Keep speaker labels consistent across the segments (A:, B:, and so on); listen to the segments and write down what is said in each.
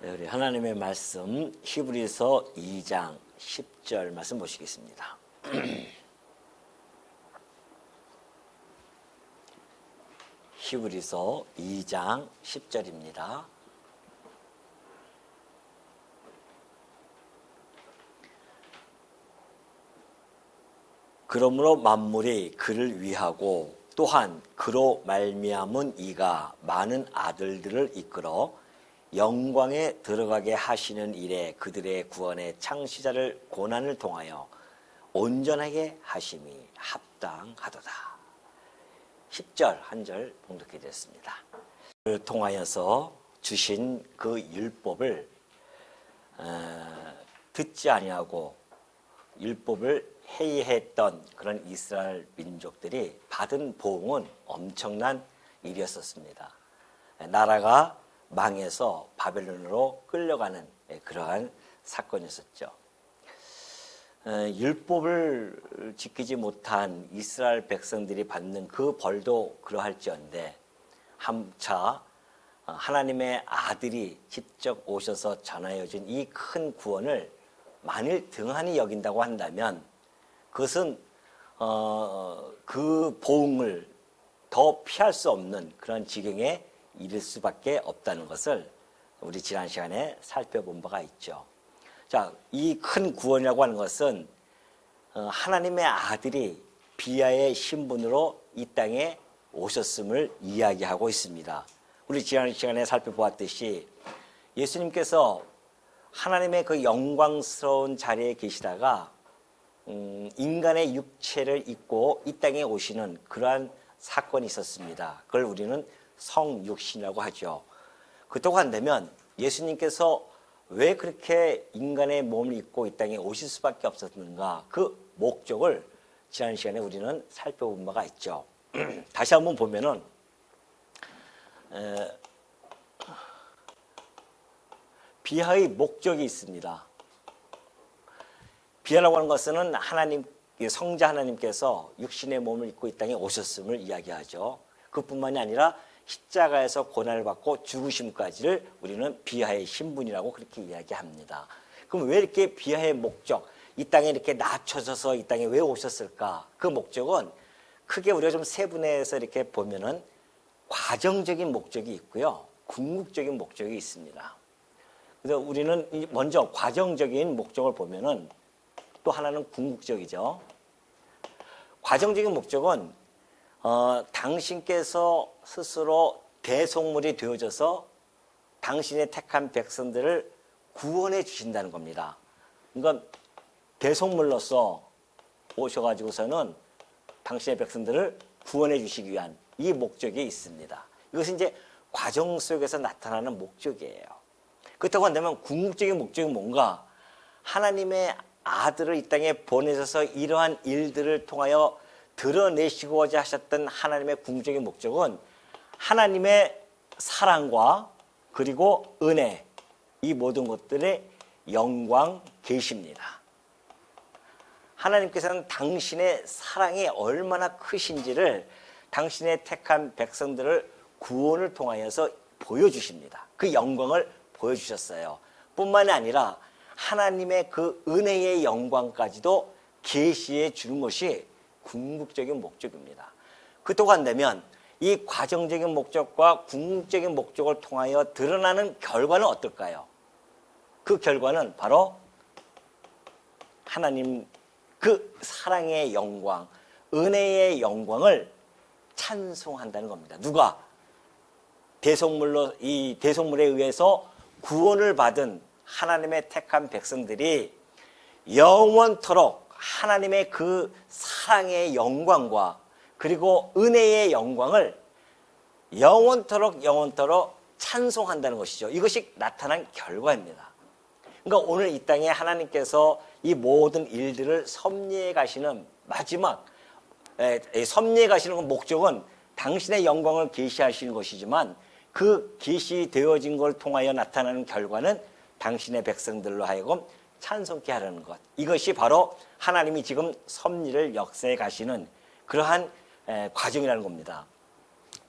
A: 우리 하나님의 말씀 히브리서 2장 10절 말씀 보시겠습니다. 히브리서 2장 10절입니다. 그러므로 만물이 그를 위하고 또한 그로 말미암은 이가 많은 아들들을 이끌어 영광에 들어가게 하시는 일에 그들의 구원의 창시자를 고난을 통하여 온전하게 하심이 합당하도다. 10절 한 절 봉독해 드렸습니다. 그를 통하여서 주신 그 율법을 듣지 아니하고 율법을 해이했던 그런 이스라엘 민족들이 받은 보응은 엄청난 일이었었습니다. 나라가 망해서 바벨론으로 끌려가는 그러한 사건이었었죠. 율법을 지키지 못한 이스라엘 백성들이 받는 그 벌도 그러할지언데 함차 하나님의 아들이 직접 오셔서 전하여 준 이 큰 구원을 만일 등한히 여긴다고 한다면 그것은 그 보응을 더 피할 수 없는 그런 지경에 이를 수밖에 없다는 것을 우리 지난 시간에 살펴본 바가 있죠. 자, 이 큰 구원이라고 하는 것은 하나님의 아들이 비하의 신분으로 이 땅에 오셨음을 이야기하고 있습니다. 우리 지난 시간에 살펴보았듯이 예수님께서 하나님의 그 영광스러운 자리에 계시다가 인간의 육체를 입고 이 땅에 오시는 그러한 사건이 있었습니다. 그걸 우리는 성육신이라고 하죠. 그렇다고 한다면 예수님께서 왜 그렇게 인간의 몸을 입고 이 땅에 오실 수밖에 없었는가, 그 목적을 지난 시간에 우리는 살펴본 바가 있죠. 다시 한번 보면은 비하의 목적이 있습니다. 비하라고 하는 것은 하나님, 성자 하나님께서 육신의 몸을 입고 이 땅에 오셨음을 이야기하죠. 그뿐만이 아니라 십자가에서 고난을 받고 죽으심까지를 우리는 비하의 신분이라고 그렇게 이야기합니다. 그럼 왜 이렇게 비하의 목적, 이 땅에 이렇게 낮춰져서 이 땅에 왜 오셨을까? 그 목적은 크게 우리가 좀 세분해서 이렇게 보면은 과정적인 목적이 있고요, 궁극적인 목적이 있습니다. 그래서 우리는 먼저 과정적인 목적을 보면은 또 하나는 궁극적이죠. 과정적인 목적은 당신께서 스스로 대속물이 되어져서 당신의 택한 백성들을 구원해 주신다는 겁니다. 그러니까 대속물로서 오셔가지고서는 당신의 백성들을 구원해 주시기 위한 이 목적이 있습니다. 이것은 이제 과정 속에서 나타나는 목적이에요. 그렇다고 한다면 궁극적인 목적이 뭔가? 하나님의 아들을 이 땅에 보내셔서 이러한 일들을 통하여 드러내시고자 하셨던 하나님의 궁극적인 목적은 하나님의 사랑과 그리고 은혜, 이 모든 것들의 영광 계십니다. 하나님께서는 당신의 사랑이 얼마나 크신지를 당신의 택한 백성들을 구원을 통하여서 보여주십니다. 그 영광을 보여주셨어요. 뿐만이 아니라 하나님의 그 은혜의 영광까지도 계시해 주는 것이 궁극적인 목적입니다. 그렇다고 한다면 이 과정적인 목적과 궁극적인 목적을 통하여 드러나는 결과는 어떨까요? 그 결과는 바로 하나님 그 사랑의 영광, 은혜의 영광을 찬송한다는 겁니다. 누가? 이 대속물에 의해서 구원을 받은 하나님의 택한 백성들이 영원토록 하나님의 그 사랑의 영광과 그리고 은혜의 영광을 영원토록 찬송한다는 것이죠. 이것이 나타난 결과입니다. 그러니까 오늘 이 땅에 하나님께서 이 모든 일들을 섭리해 가시는 마지막, 섭리해 가시는 목적은 당신의 영광을 계시하시는 것이지만 그 계시되어진 걸 통하여 나타나는 결과는 당신의 백성들로 하여금 찬송케 하려는 것. 이것이 바로 하나님이 지금 섭리를 역사해 가시는 그러한 과정이라는 겁니다.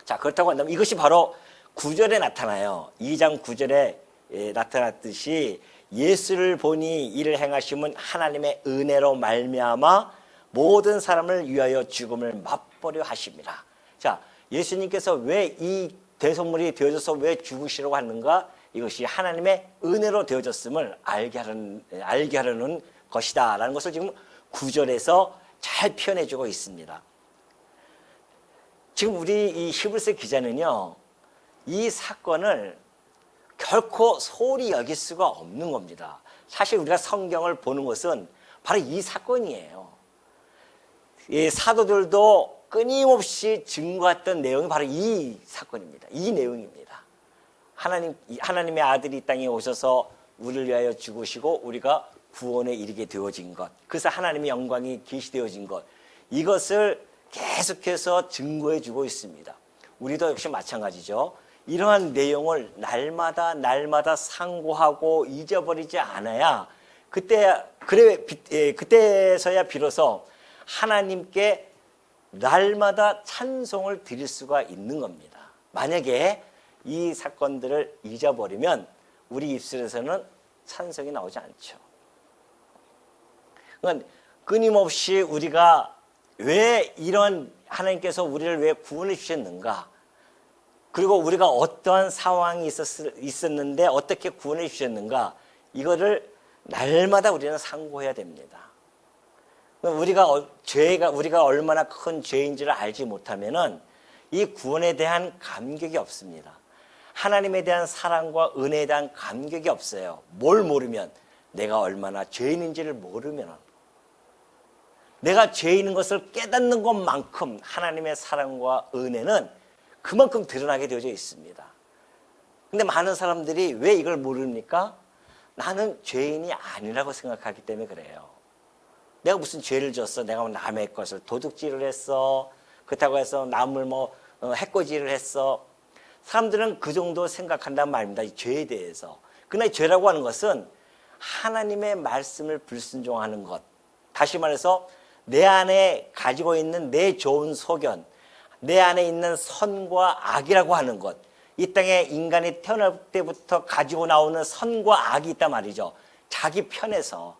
A: 자, 그렇다고 한다면 이것이 바로 9절에 나타나요. 2장 9절에 나타났듯이 예수를 보니 이를 행하심은 하나님의 은혜로 말미암아 모든 사람을 위하여 죽음을 맛보려 하심이라. 자, 예수님께서 왜 이 대속물이 되어져서 왜 죽으시려고 하는가? 이것이 하나님의 은혜로 되어졌음을 알게 하려는 것이다 라는 것을 지금 9절에서 잘 표현해주고 있습니다. 지금 우리 이 히브리서 기자는요, 이 사건을 결코 소홀히 여길 수가 없는 겁니다. 사실 우리가 성경을 보는 것은 바로 이 사건이에요. 이 사도들도 끊임없이 증거했던 내용이 바로 이 사건입니다. 이 내용입니다. 하나님의 아들이 이 땅에 오셔서 우리를 위하여 죽으시고 우리가 구원에 이르게 되어진 것, 그래서 하나님의 영광이 계시되어진 것, 이것을 계속해서 증거해 주고 있습니다. 우리도 역시 마찬가지죠. 이러한 내용을 날마다 상고하고 잊어버리지 않아야 그때서야 비로소 하나님께 날마다 찬송을 드릴 수가 있는 겁니다. 만약에 이 사건들을 잊어버리면 우리 입술에서는 찬송이 나오지 않죠. 그러니까 끊임없이 우리가 왜 이런 하나님께서 우리를 왜 구원해 주셨는가, 그리고 우리가 어떠한 상황이 있었는데 어떻게 구원해 주셨는가, 이거를 날마다 우리는 상고해야 됩니다. 우리가 얼마나 큰 죄인지를 알지 못하면은 이 구원에 대한 감격이 없습니다. 하나님에 대한 사랑과 은혜에 대한 감격이 없어요. 뭘 모르면, 내가 얼마나 죄인인지를 모르면, 내가 죄인인 것을 깨닫는 것만큼 하나님의 사랑과 은혜는 그만큼 드러나게 되어져 있습니다. 근데 많은 사람들이 왜 이걸 모릅니까? 나는 죄인이 아니라고 생각하기 때문에 그래요. 내가 무슨 죄를 졌어? 내가 남의 것을 도둑질을 했어? 그렇다고 해서 남을 해코지를 했어? 사람들은 그 정도 생각한단 말입니다. 이 죄에 대해서. 그러나 죄라고 하는 것은 하나님의 말씀을 불순종하는 것. 다시 말해서 내 안에 가지고 있는 내 좋은 소견, 내 안에 있는 선과 악이라고 하는 것, 이 땅에 인간이 태어날 때부터 가지고 나오는 선과 악이 있단 말이죠. 자기 편에서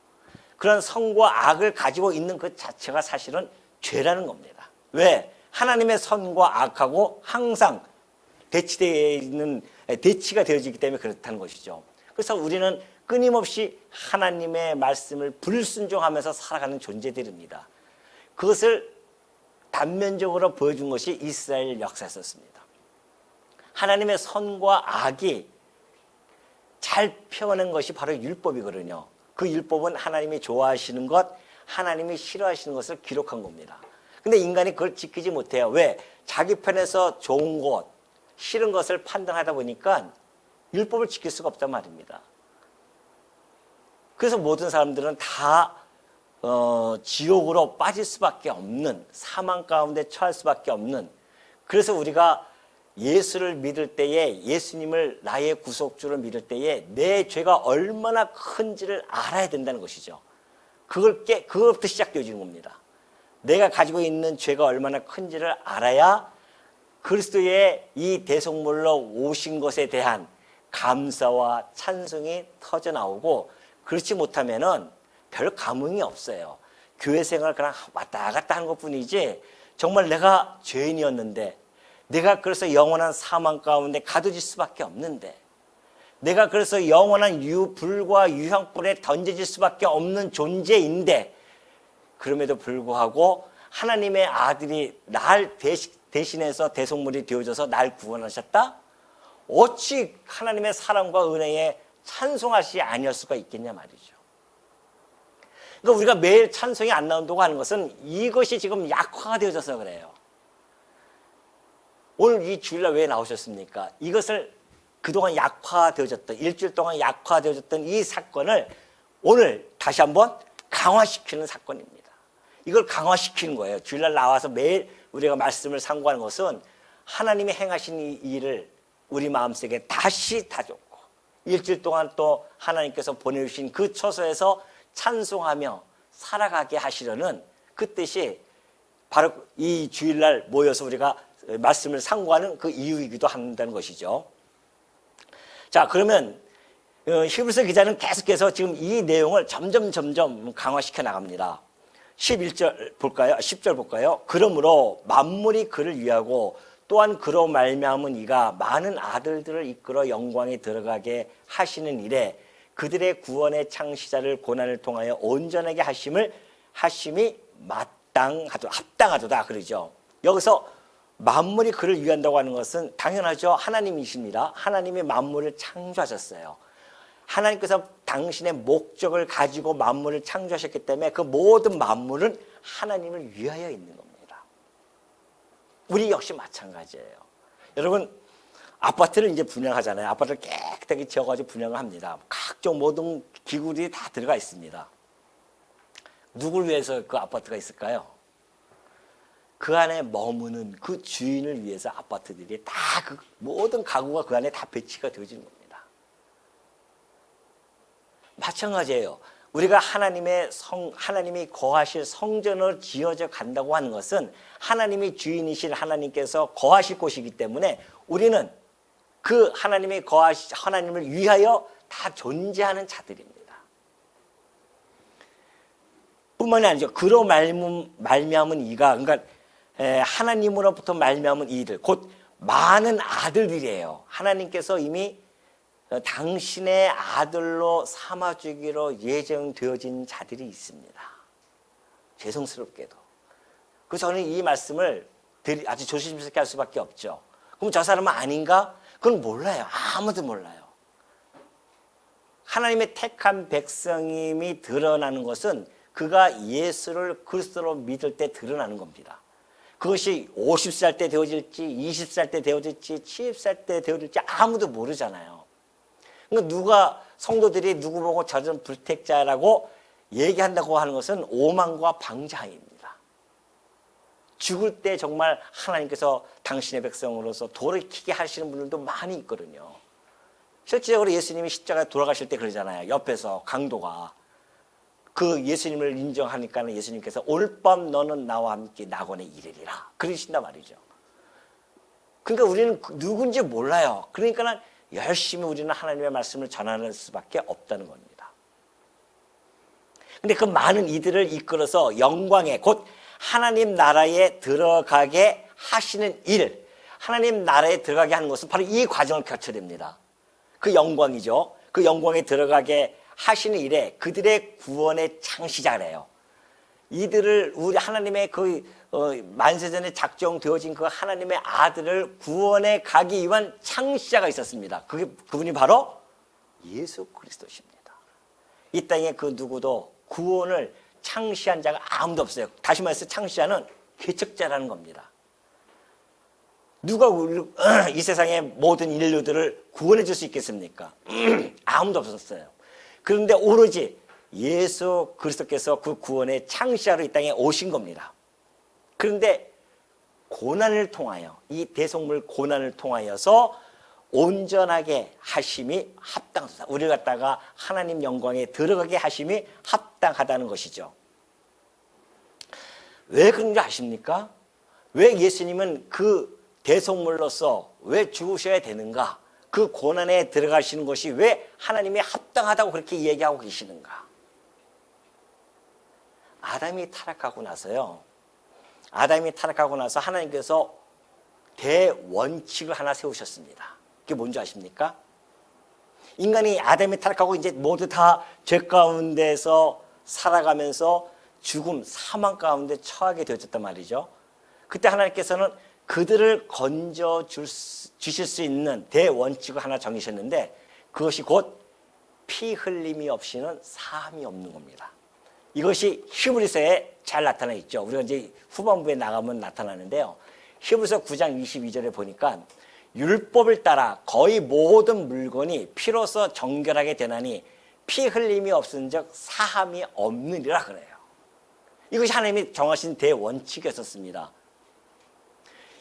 A: 그런 선과 악을 가지고 있는 그 자체가 사실은 죄라는 겁니다. 왜? 하나님의 선과 악하고 항상 대치가 되어지기 때문에 그렇다는 것이죠. 그래서 우리는 끊임없이 하나님의 말씀을 불순종하면서 살아가는 존재들입니다. 그것을 단면적으로 보여준 것이 이스라엘 역사였습니다. 하나님의 선과 악이 잘 표현한 것이 바로 율법이거든요. 그 율법은 하나님이 좋아하시는 것, 하나님이 싫어하시는 것을 기록한 겁니다. 근데 인간이 그걸 지키지 못해요. 왜? 자기 편에서 좋은 것, 싫은 것을 판단하다 보니까 율법을 지킬 수가 없단 말입니다. 그래서 모든 사람들은 다 지옥으로 빠질 수밖에 없는, 사망 가운데 처할 수밖에 없는, 그래서 우리가 예수를 믿을 때에, 예수님을 나의 구속주로 믿을 때에 내 죄가 얼마나 큰지를 알아야 된다는 것이죠. 그것부터 시작되어지는 겁니다. 내가 가지고 있는 죄가 얼마나 큰지를 알아야 그리스도의 이 대속물로 오신 것에 대한 감사와 찬송이 터져나오고, 그렇지 못하면은 별 감흥이 없어요. 교회 생활을 그냥 왔다 갔다 하는 것뿐이지, 정말 내가 죄인이었는데, 내가 그래서 영원한 사망 가운데 가둬질 수밖에 없는데, 내가 그래서 영원한 불과 유황불에 던져질 수밖에 없는 존재인데, 그럼에도 불구하고 하나님의 아들이 날 대신해서 대속물이 되어져서 날 구원하셨다? 어찌 하나님의 사랑과 은혜에 찬송하시 아니할 수가 있겠냐 말이죠. 그러니까 우리가 매일 찬송이 안 나온다고 하는 것은 이것이 지금 약화가 되어져서 그래요. 오늘 이 주일날 왜 나오셨습니까? 이것을 그동안 약화되어졌던, 일주일 동안 약화되어졌던 이 사건을 오늘 다시 한번 강화시키는 사건입니다. 이걸 강화시키는 거예요. 주일날 나와서 매일 우리가 말씀을 상고하는 것은 하나님이 행하신 이 일을 우리 마음속에 다시 다졌고, 일주일 동안 또 하나님께서 보내주신 그 처소에서 찬송하며 살아가게 하시려는 그 뜻이 바로 이 주일날 모여서 우리가 말씀을 상고하는 그 이유이기도 한다는 것이죠. 자, 그러면 히브리서 기자는 계속해서 지금 이 내용을 점점 강화시켜 나갑니다. 11절 볼까요? 10절 볼까요? 그러므로 만물이 그를 위하고 또한 그로 말미암은 이가 많은 아들들을 이끌어 영광에 들어가게 하시는 일에 그들의 구원의 창시자를 고난을 통하여 온전하게 하심이 합당하도다 그러죠. 여기서 만물이 그를 위한다고 하는 것은 당연하죠. 하나님이십니다. 하나님이 만물을 창조하셨어요. 하나님께서 당신의 목적을 가지고 만물을 창조하셨기 때문에 그 모든 만물은 하나님을 위하여 있는 겁니다. 우리 역시 마찬가지예요. 여러분, 아파트를 이제 분양하잖아요. 아파트를 깨끗하게 지어가지고 분양을 합니다. 각종 모든 기구들이 다 들어가 있습니다. 누굴 위해서 그 아파트가 있을까요? 그 안에 머무는 그 주인을 위해서 아파트들이 다 그 모든 가구가 그 안에 다 배치가 되어지는 겁니다. 마찬가지예요. 우리가 하나님이 거하실 성전을 지어져 간다고 하는 것은 하나님이 주인이신 하나님께서 거하실 곳이기 때문에 우리는 그 하나님을 위하여 다 존재하는 자들입니다. 뿐만이 아니죠. 그로 말미암은 이가, 그러니까 하나님으로부터 말미암은 이들, 곧 많은 아들들이에요. 하나님께서 이미 당신의 아들로 삼아주기로 예정되어진 자들이 있습니다. 죄송스럽게도. 그래서 저는 이 말씀을 아주 조심스럽게 할 수밖에 없죠. 그럼 저 사람은 아닌가? 그건 몰라요. 아무도 몰라요. 하나님의 택한 백성임이 드러나는 것은 그가 예수를 그리스도로 믿을 때 드러나는 겁니다. 그것이 50살 때 되어질지 20살 때 되어질지 70살 때 되어질지 아무도 모르잖아요. 그러니까 성도들이 누구 보고 저런 불택자라고 얘기한다고 하는 것은 오만과 방자입니다. 죽을 때 정말 하나님께서 당신의 백성으로서 돌이키게 하시는 분들도 많이 있거든요. 실질적으로 예수님이 십자가에 돌아가실 때 그러잖아요. 옆에서 강도가 그 예수님을 인정하니까 예수님께서 올 밤 너는 나와 함께 낙원에 이르리라 그러신단 말이죠. 그러니까 우리는 누군지 몰라요. 그러니까 열심히 우리는 하나님의 말씀을 전하는 수밖에 없다는 겁니다. 그런데 그 많은 이들을 이끌어서 영광에 곧 하나님 나라에 들어가게 하시는 일, 하나님 나라에 들어가게 하는 것은 바로 이 과정을 거쳐야 됩니다. 그 영광이죠. 그 영광에 들어가게 하시는 일에 그들의 구원의 창시자래요. 이들을 우리 하나님의 그 만세전에 작정되어진 그 하나님의 아들을 구원에 가기 위한 창시자가 있었습니다. 그분이 바로 예수 그리스도십니다. 이 땅에 그 누구도 구원을 창시한 자가 아무도 없어요. 다시 말해서 창시자는 개척자라는 겁니다. 누가 이 세상의 모든 인류들을 구원해 줄 수 있겠습니까? 아무도 없었어요. 그런데 오로지 예수 그리스도께서 그 구원의 창시자로 이 땅에 오신 겁니다. 그런데 고난을 통하여 이 대속물 고난을 통하여서 온전하게 하심이 합당하다. 우리를 갖다가 하나님 영광에 들어가게 하심이 합당하다는 것이죠. 왜 그런지 아십니까? 왜 예수님은 그 대속물로서 왜 죽으셔야 되는가? 그 고난에 들어가시는 것이 왜 하나님이 합당하다고 그렇게 얘기하고 계시는가? 아담이 타락하고 나서요. 아담이 타락하고 나서 하나님께서 대원칙을 하나 세우셨습니다. 그게 뭔지 아십니까? 인간이 아담이 타락하고 이제 모두 다 죄 가운데서 살아가면서 죽음, 사망 가운데 처하게 되었단 말이죠. 그때 하나님께서는 그들을 건져 주실 수 있는 대원칙을 하나 정하셨는데 그것이 곧 피 흘림이 없이는 사함이 없는 겁니다. 이것이 히브리서에 잘 나타나 있죠. 우리가 이제 후반부에 나가면 나타나는데요. 히브리서 9장 22절에 보니까 율법을 따라 거의 모든 물건이 피로서 정결하게 되나니 피 흘림이 없은즉 사함이 없느니라 그래요. 이것이 하나님이 정하신 대원칙이었습니다.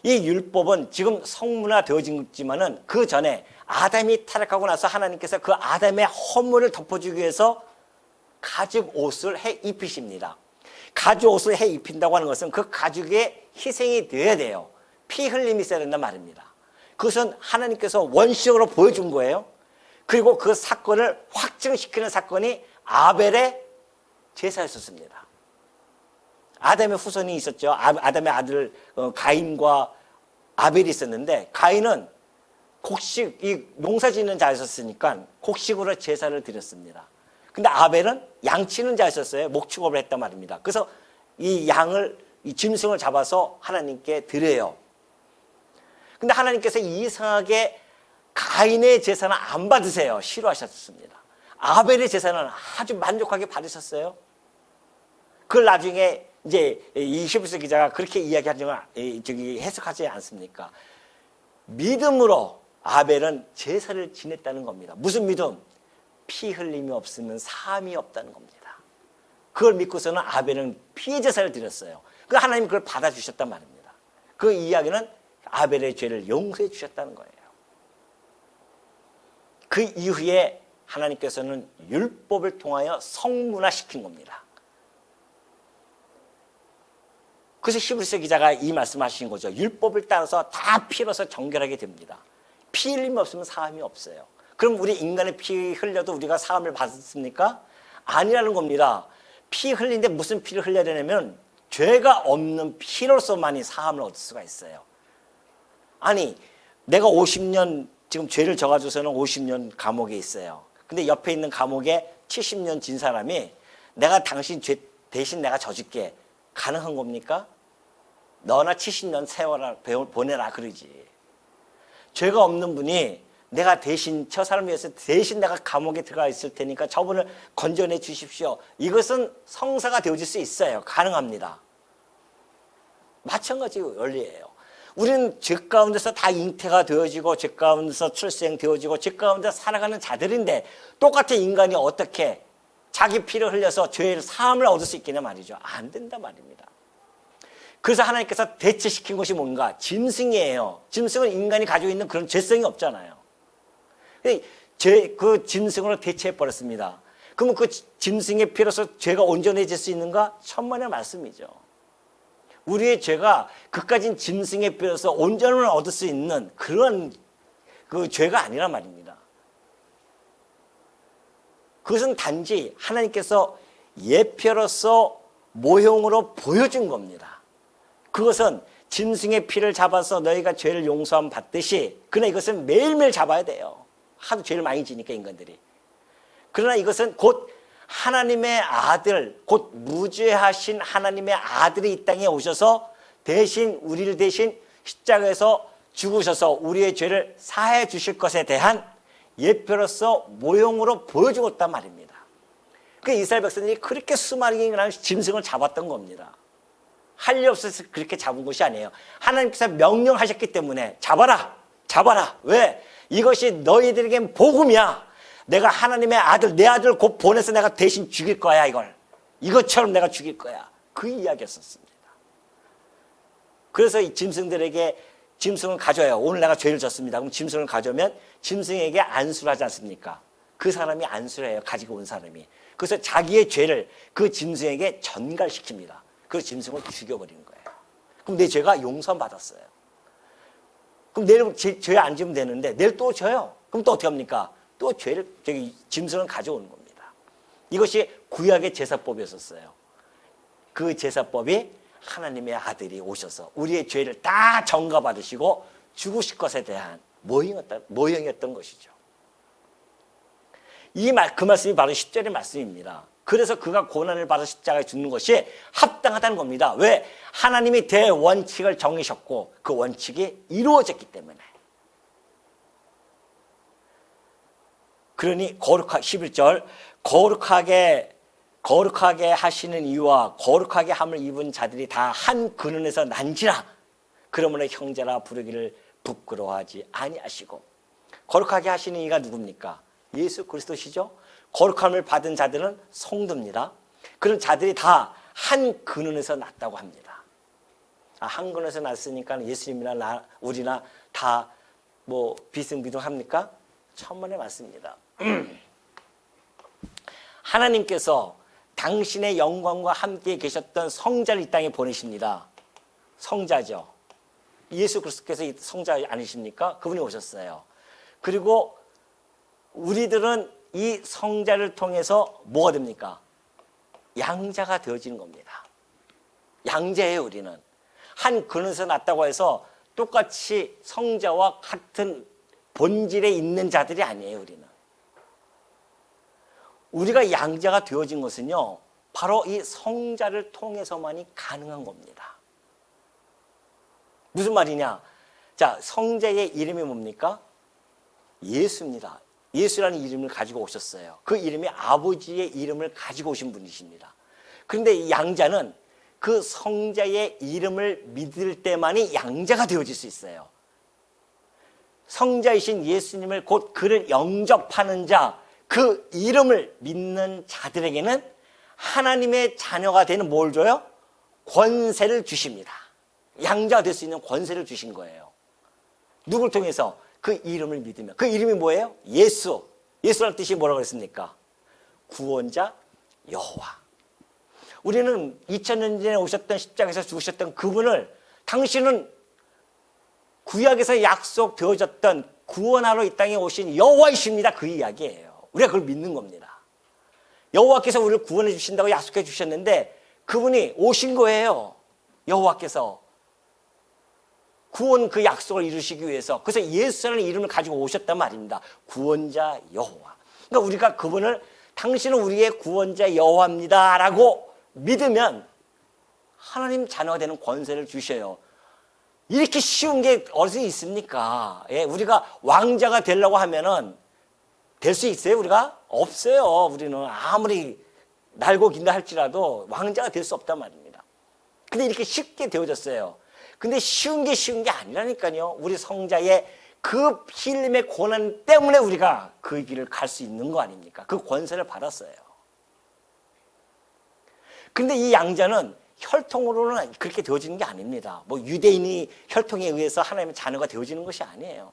A: 이 율법은 지금 성문화되어진 거지만은 그 전에 아담이 타락하고 나서 하나님께서 그 아담의 허물을 덮어주기 위해서 가죽 옷을 해 입히십니다. 가죽 옷을 해 입힌다고 하는 것은 그 가죽에 희생이 되어야 돼요. 피 흘림이 있어야 된단 말입니다. 그것은 하나님께서 원시적으로 보여준 거예요. 그리고 그 사건을 확증시키는 사건이 아벨의 제사였었습니다. 아담의 후손이 있었죠. 아담의 아들 가인과 아벨이 있었는데, 가인은 곡식, 이 농사 짓는 자였었으니까 곡식으로 제사를 드렸습니다. 근데 아벨은 양치는 자였었어요. 목축업을 했단 말입니다. 그래서 이 양을, 이 짐승을 잡아서 하나님께 드려요. 근데 하나님께서 이상하게 가인의 제사는 안 받으세요. 싫어하셨습니다. 아벨의 제사는 아주 만족하게 받으셨어요. 그걸 나중에 이제 이 히브리서 기자가 그렇게 이야기하지만 해석하지 않습니까? 믿음으로 아벨은 제사를 지냈다는 겁니다. 무슨 믿음? 피 흘림이 없으면 사함이 없다는 겁니다. 그걸 믿고서는 아벨은 피의 제사를 드렸어요. 그 하나님 그걸 받아주셨단 말입니다. 그 이야기는 아벨의 죄를 용서해 주셨다는 거예요. 그 이후에 하나님께서는 율법을 통하여 성문화시킨 겁니다. 그래서 히브리서 기자가 이 말씀하신 거죠. 율법을 따라서 다 피로서 정결하게 됩니다. 피 흘림이 없으면 사함이 없어요. 그럼 우리 인간의 피 흘려도 우리가 사함을 받습니까? 아니라는 겁니다. 피 흘리는데 무슨 피를 흘려야 되냐면 죄가 없는 피로서만이 사함을 얻을 수가 있어요. 아니, 내가 50년 지금 죄를 져가지고서는 50년 감옥에 있어요. 근데 옆에 있는 감옥에 70년 진 사람이 내가 당신 죄 대신 내가 져줄게. 가능한 겁니까? 너나 70년 세워라, 보내라 그러지. 죄가 없는 분이 내가 대신 저 사람을 위해서 대신 내가 감옥에 들어가 있을 테니까 저분을 건져내 주십시오. 이것은 성사가 되어질 수 있어요. 가능합니다. 마찬가지 원리예요. 우리는 죄 가운데서 다 잉태가 되어지고 죄 가운데서 출생되어지고 죄 가운데 살아가는 자들인데 똑같은 인간이 어떻게 자기 피를 흘려서 죄의 사함을 얻을 수 있겠냐 말이죠. 안 된단 말입니다. 그래서 하나님께서 대체시킨 것이 뭔가? 짐승이에요. 짐승은 인간이 가지고 있는 그런 죄성이 없잖아요. 그 짐승으로 대체해버렸습니다. 그러면 그 짐승의 피로서 죄가 온전해질 수 있는가? 천만의 말씀이죠. 우리의 죄가 그까진 짐승의 피로서 온전을 얻을 수 있는 그런 그 죄가 아니란 말입니다. 그것은 단지 하나님께서 예표로서 모형으로 보여준 겁니다. 그것은 짐승의 피를 잡아서 너희가 죄를 용서함 받듯이, 그러나 이것은 매일매일 잡아야 돼요. 하도 죄를 많이 지니까 인간들이. 그러나 이것은 곧 하나님의 아들, 곧 무죄하신 하나님의 아들이 이 땅에 오셔서 대신 우리를 대신 십자가에서 죽으셔서 우리의 죄를 사해 주실 것에 대한 예표로서 모형으로 보여주었단 말입니다. 그 이스라엘 백성들이 그렇게 수많은 짐승을 잡았던 겁니다. 할 일 없어서 그렇게 잡은 것이 아니에요. 하나님께서 명령하셨기 때문에 잡아라, 잡아라. 왜? 이것이 너희들에겐 복음이야. 내가 하나님의 아들, 내 아들을 곧 보내서 내가 대신 죽일 거야, 이걸. 이것처럼 내가 죽일 거야. 그 이야기였었습니다. 그래서 이 짐승들에게 짐승을 가져요. 오늘 내가 죄를 졌습니다. 그럼 짐승을 가져오면 짐승에게 안수를 하지 않습니까? 그 사람이 안수를 해요. 가지고 온 사람이. 그래서 자기의 죄를 그 짐승에게 전갈시킵니다. 그 짐승을 죽여버리는 거예요. 그럼 내 죄가 용서받았어요. 그럼 내일 죄 안 지면 되는데 내일 또 져요. 그럼 또 어떻게 합니까? 또 죄를, 짐승을 가져오는 겁니다. 이것이 구약의 제사법이었어요. 그 제사법이 하나님의 아들이 오셔서 우리의 죄를 다 전가받으시고 죽으실 것에 대한 모형이었던 것이죠. 그 말씀이 바로 10절의 말씀입니다. 그래서 그가 고난을 받아 십자가에 죽는 것이 합당하다는 겁니다. 왜? 하나님이 대원칙을 정하셨고 그 원칙이 이루어졌기 때문에. 그러니 11절 거룩하게 하시는 이유와 거룩하게 함을 입은 자들이 다 한 근원에서 난지라. 그러므로 형제라 부르기를 부끄러워하지 아니하시고. 거룩하게 하시는 이가 누굽니까? 예수 그리스도시죠. 거룩함을 받은 자들은 성도입니다. 그런 자들이 다 한 근원에서 났다고 합니다. 한 근원에서 났으니까 예수님이나 우리나 다 뭐 비승비동합니까? 천만의 말씀입니다. 하나님께서 당신의 영광과 함께 계셨던 성자를 이 땅에 보내십니다. 성자죠. 예수 그리스도께서 성자 아니십니까? 그분이 오셨어요. 그리고 우리들은 이 성자를 통해서 뭐가 됩니까? 양자가 되어지는 겁니다. 양자예요, 우리는. 한 근원에서 났다고 해서 똑같이 성자와 같은 본질에 있는 자들이 아니에요, 우리는. 우리가 양자가 되어진 것은요, 바로 이 성자를 통해서만이 가능한 겁니다. 무슨 말이냐? 자, 성자의 이름이 뭡니까? 예수입니다. 예수라는 이름을 가지고 오셨어요. 그 이름이 아버지의 이름을 가지고 오신 분이십니다. 그런데 이 양자는 그 성자의 이름을 믿을 때만이 양자가 되어질 수 있어요. 성자이신 예수님을 곧 그를 영접하는 자, 그 이름을 믿는 자들에게는 하나님의 자녀가 되는 뭘 줘요? 권세를 주십니다. 양자가 될 수 있는 권세를 주신 거예요. 누굴 통해서? 그 이름을 믿으면. 그 이름이 뭐예요? 예수. 예수라는 뜻이 뭐라고 했습니까? 구원자 여호와. 우리는 2000년 전에 오셨던 십자가에서 죽으셨던 그분을 당신은 구약에서 약속되어졌던 구원하러 이 땅에 오신 여호와이십니다. 그 이야기예요. 우리가 그걸 믿는 겁니다. 여호와께서 우리를 구원해 주신다고 약속해 주셨는데 그분이 오신 거예요. 여호와께서 구원 그 약속을 이루시기 위해서. 그래서 예수라는 이름을 가지고 오셨단 말입니다. 구원자 여호와. 그러니까 우리가 그분을 당신은 우리의 구원자 여호와입니다 라고 믿으면 하나님 자녀가 되는 권세를 주셔요. 이렇게 쉬운 게 어디 있습니까? 예, 우리가 왕자가 되려고 하면은 될 수 있어요? 우리가? 없어요. 우리는 아무리 날고 긴다 할지라도 왕자가 될 수 없단 말입니다. 근데 이렇게 쉽게 되어졌어요. 근데 쉬운 게 아니라니까요. 우리 성자의 그 필름의 고난 때문에 우리가 그 길을 갈 수 있는 거 아닙니까? 그 권세를 받았어요. 근데 이 양자는 혈통으로는 그렇게 되어지는 게 아닙니다. 뭐 유대인이 혈통에 의해서 하나님의 자녀가 되어지는 것이 아니에요.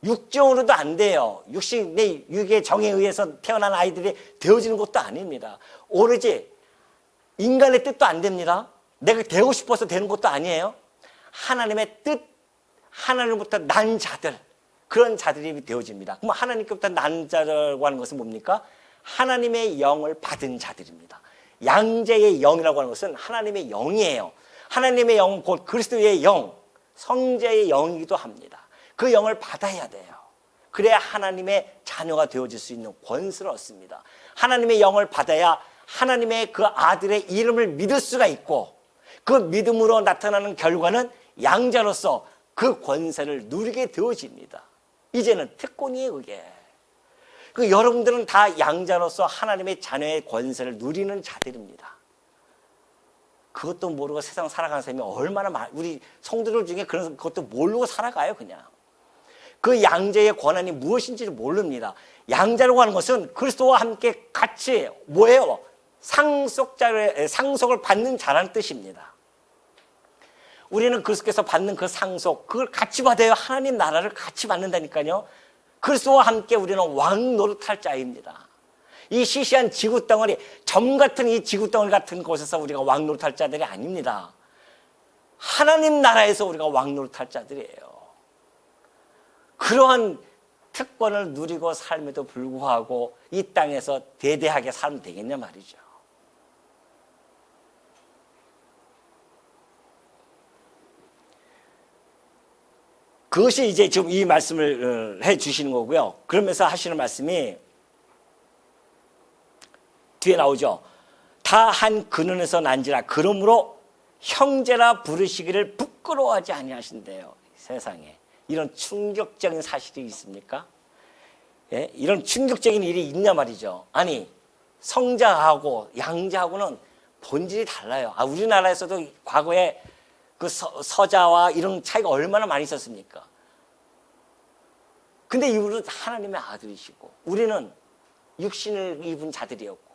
A: 육정으로도 안 돼요. 육의 정에 의해서 태어난 아이들이 되어지는 것도 아닙니다. 오로지 인간의 뜻도 안 됩니다. 내가 되고 싶어서 되는 것도 아니에요. 하나님의 뜻, 하나님부터 난 자들, 그런 자들이 되어집니다. 그럼 하나님께부터 난 자라고 하는 것은 뭡니까? 하나님의 영을 받은 자들입니다. 양자의 영이라고 하는 것은 하나님의 영이에요. 하나님의 영은 곧 그리스도의 영, 성자의 영이기도 합니다. 그 영을 받아야 돼요. 그래야 하나님의 자녀가 되어질 수 있는 권세를 얻습니다. 하나님의 영을 받아야 하나님의 그 아들의 이름을 믿을 수가 있고 그 믿음으로 나타나는 결과는 양자로서 그 권세를 누리게 되어집니다. 이제는 특권이에요, 그게. 그 여러분들은 다 양자로서 하나님의 자녀의 권세를 누리는 자들입니다. 그것도 모르고 세상 살아가는 사람이 얼마나 우리 성도들 중에 그런 것도 모르고 살아가요, 그냥. 그 양자의 권한이 무엇인지를 모릅니다. 양자라고 하는 것은 그리스도와 함께 같이 뭐예요? 상속을 받는 자라는 뜻입니다. 우리는 그리스도께서 받는 그 상속, 그걸 같이 받아요. 하나님 나라를 같이 받는다니까요. 그리스도와 함께 우리는 왕 노릇할 자입니다. 이 시시한 지구 덩어리, 점 같은 이 지구 덩어리 같은 곳에서 우리가 왕 노릇할 자들이 아닙니다. 하나님 나라에서 우리가 왕 노릇할 자들이에요. 그러한 특권을 누리고 삶에도 불구하고 이 땅에서 대대하게 살면 되겠냐 말이죠. 그것이 이제 지금 이 말씀을 해 주시는 거고요. 그러면서 하시는 말씀이 뒤에 나오죠. 다 한 근원에서 난지라 그러므로 형제라 부르시기를 부끄러워하지 아니하신대요. 세상에 이런 충격적인 사실이 있습니까? 예? 이런 충격적인 일이 있냐 말이죠. 아니 성자하고 양자하고는 본질이 달라요. 우리나라에서도 과거에 그 서자와 이런 차이가 얼마나 많이 있었습니까? 근데 이분은 하나님의 아들이시고 우리는 육신을 입은 자들이었고